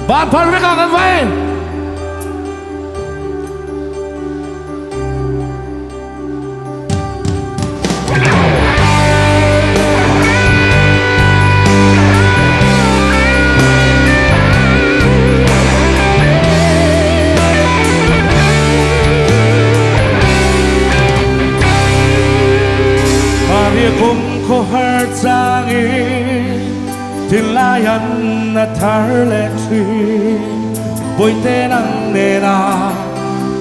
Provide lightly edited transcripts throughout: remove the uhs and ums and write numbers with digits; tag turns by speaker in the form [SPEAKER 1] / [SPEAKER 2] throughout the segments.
[SPEAKER 1] bạn phần với cả gần vay Ko har tangi tilayan na tarletri boy tenang nena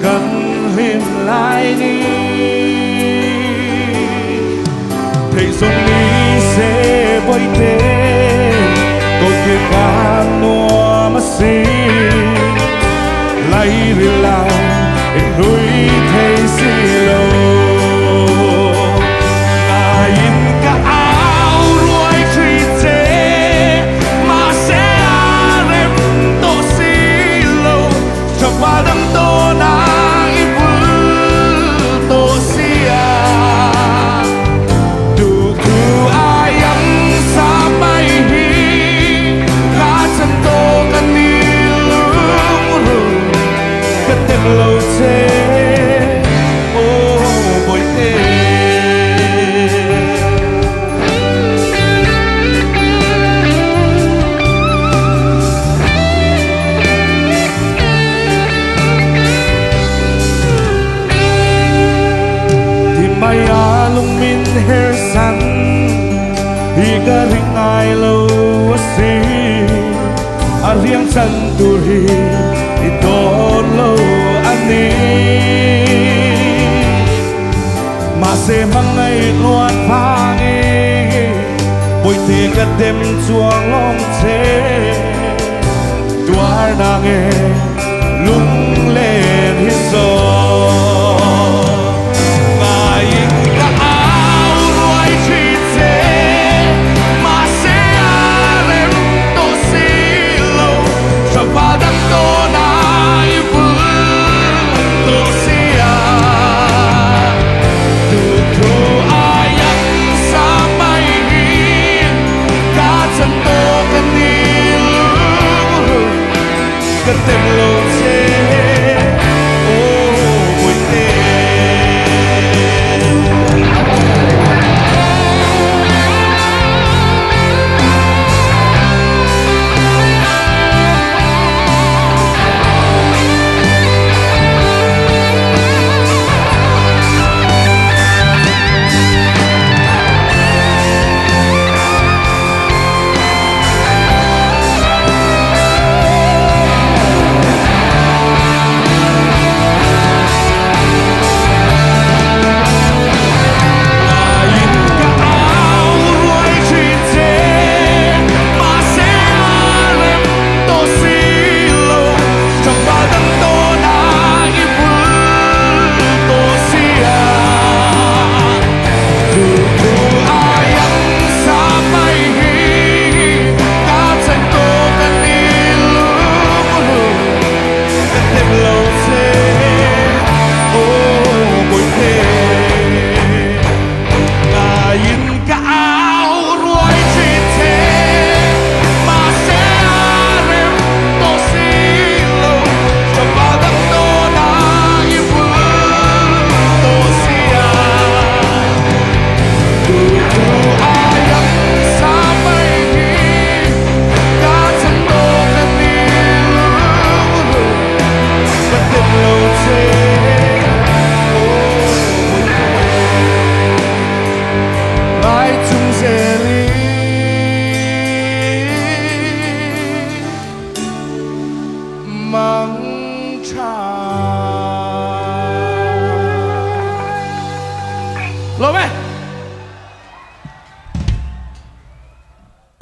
[SPEAKER 1] kan him lai ni thầy sông ni se boy te ko ke kan no masi lai ri lai in lui thầy si lo hersan igaring ai lo asi ariang santuri ito lo ani mase mangai luan pangi boy tiga dem chuang long che tuar nange lung len hiso mang trà